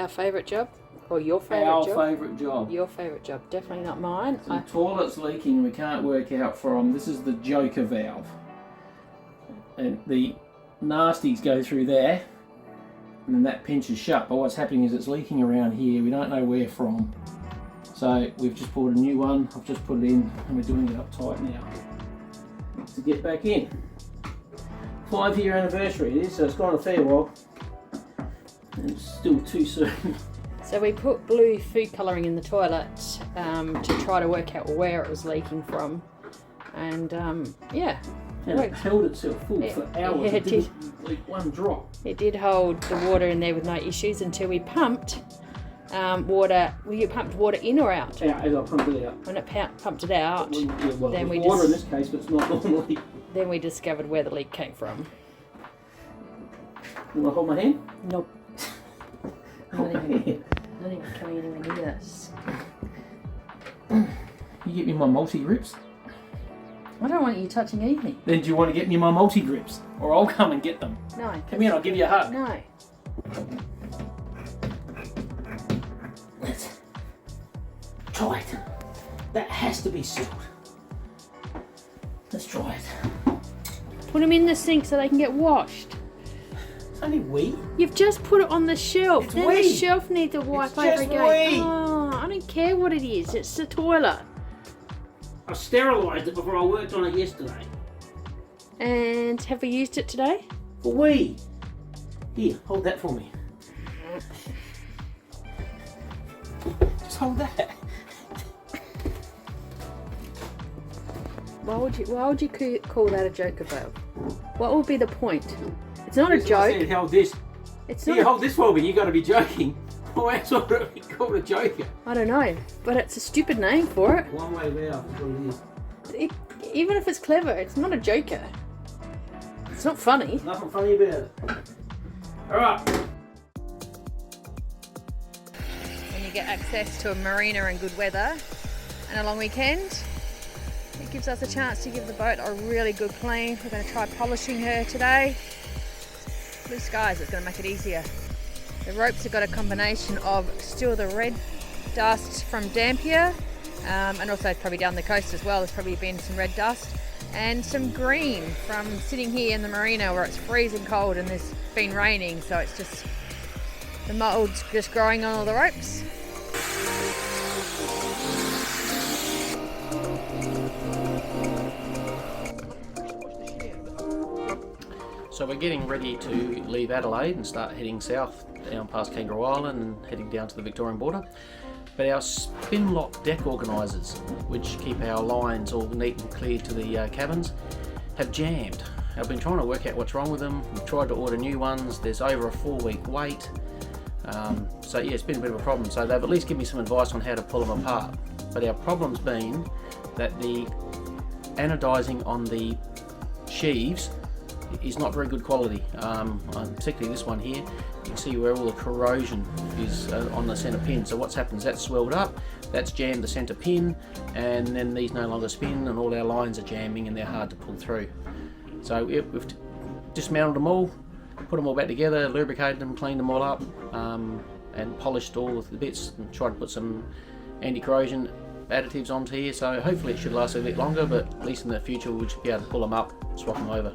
our favourite job? Or your favourite job? Our favourite job. Your favourite job, definitely not mine. So the toilet's leaking, we can't work out from, this is the joker valve. And the nasties go through there, and then that pinches shut. But what's happening is it's leaking around here, we don't know where from. So we've just bought a new one, I've just put it in, and we're doing it up tight now to get back in. 5-year anniversary it is, so it's gone a fair while. And it's still too soon. So we put blue food colouring in the toilet to try to work out where it was leaking from. And yeah. And it held itself full for hours, it didn't leak one drop. It did hold the water in there with no issues until we pumped water. Well, you pumped water in or out? Out, as I pumped it out. When it pumped it out, then we water in this case, but it's not normally. Then we discovered where the leak came from. You want to hold my hand? Nope. Hold my hand. Not even coming anywhere near this. You get me my multi-grips? I don't want you touching anything. Then do you want to get me my multi-grips? Or I'll come and get them. No. Come here and I'll give you a hug. No. That's tight. That has to be sealed. Let's try it. Put them in the sink so they can get washed. It's only wee. You've just put it on the shelf. It's then wee. The shelf needs a wipe It's over just again. wee. Oh, I don't care what it is. It's the toilet. I sterilised it before I worked on it yesterday. And have we used it today? For wee. Here, hold that for me. Just hold that. Why would you call that a joker valve? What would be the point? It's not a joke. I said, hold this. It's Here, not. hold this for me. You got to be joking. Why else would it be called a joker? I don't know, but it's a stupid name for it. One-way valve is what it is. Even if it's clever, it's not a joker. It's not funny. There's nothing funny about it. All right. When you get access to a marina in good weather and a long weekend, it gives us a chance to give the boat a really good clean. We're going to try polishing her today. Blue skies, it's going to make it easier. The ropes have got a combination of still the red dust from Dampier, and also probably down the coast as well. There's probably been some red dust and some green from sitting here in the marina where it's freezing cold and there's been raining, so it's just the mold's just growing on all the ropes. So we're getting ready to leave Adelaide and start heading south down past Kangaroo Island and heading down to the Victorian border. But our spin lock deck organisers, which keep our lines all neat and clear to the cabins, have jammed. I've been trying to work out what's wrong with them. We've tried to order new ones. There's over a 4-week wait. So yeah, it's been a bit of a problem. So they've at least given me some advice on how to pull them apart. But our problem's been that the anodising on the sheaves is not very good quality, particularly this one here. You can see where all the corrosion is on the centre pin. So what's happened is that's swelled up, that's jammed the centre pin, and then these no longer spin and all our lines are jamming and they're hard to pull through. So we've dismounted them all, put them all back together, lubricated them, cleaned them all up, and polished all of the bits and tried to put some anti-corrosion additives onto here. So hopefully it should last a bit longer, but at least in the future we'll just be able to pull them up, swap them over.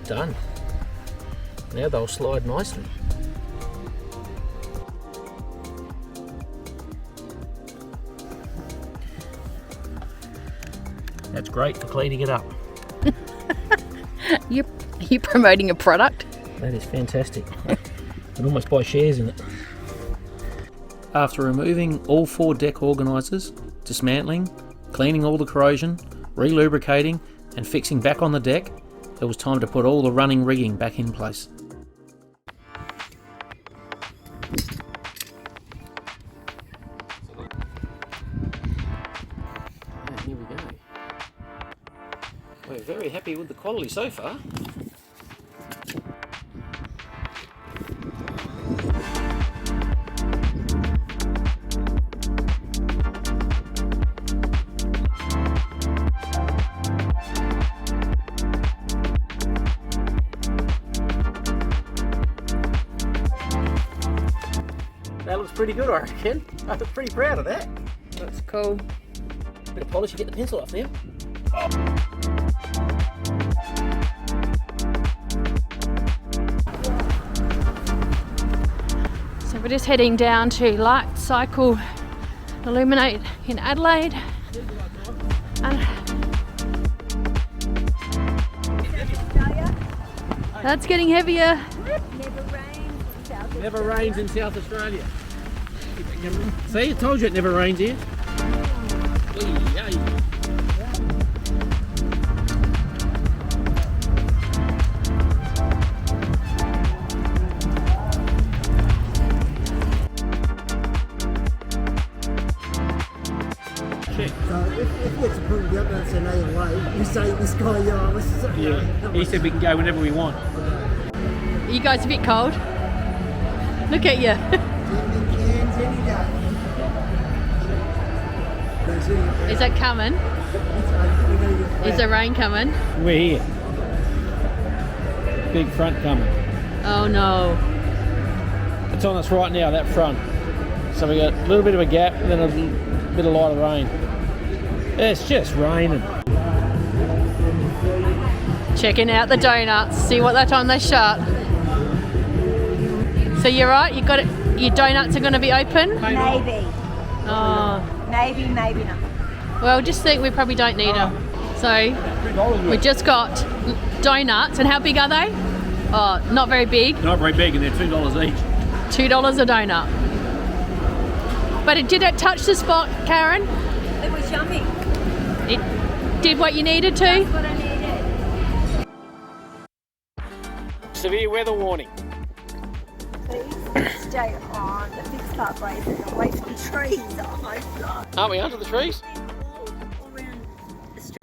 Done. Now they'll slide nicely. That's great for cleaning it up. You're promoting a product? That is fantastic. I can almost buy shares in it. After removing all 4 deck organisers, dismantling, cleaning all the corrosion, re-lubricating and fixing back on the deck, it was time to put all the running rigging back in place. very happy with the quality so far. That looks pretty good, I reckon. I'm pretty proud of that. That's cool. Bit of polish to get the pencil off there. So we're just heading down to Light Cycle Illuminate in Adelaide. And that's getting heavier. Never rains in South Australia. See, I told you it never rains here. If it's approved, the other say no way. You say this guy, Yeah, he said we can go whenever we want. Are you guys a bit cold? Look at you. Is it coming? Is the rain coming? We're here. Big front coming. Oh no. It's on us right now, that front. So we got a little bit of a gap and then a bit of lighter rain. It's just raining. Checking out the donuts, see what time they shut. So you're right, you got it. Your donuts are going to be open? Maybe. Oh. Maybe not. Well, just think we probably don't need them. So we just got donuts, and how big are they? Oh, not very big. Not very big, and they're $2 each. $2 a donut. But did it touch the spot, Karen? It was yummy. It did what you needed to? That's what I needed. Severe weather warning. Please stay on. The big start breaking away from trees. I hope not. Aren't we under the trees? All around the street.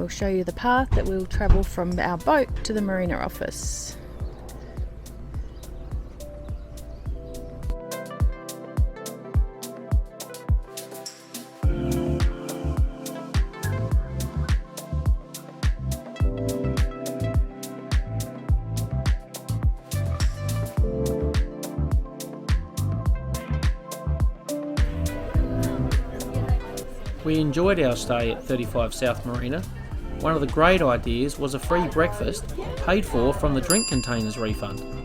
we'll show you the path that we'll travel from our boat to the marina office. We enjoyed our stay at 35 South Marina. One of the great ideas was a free breakfast paid for from the drink containers refund.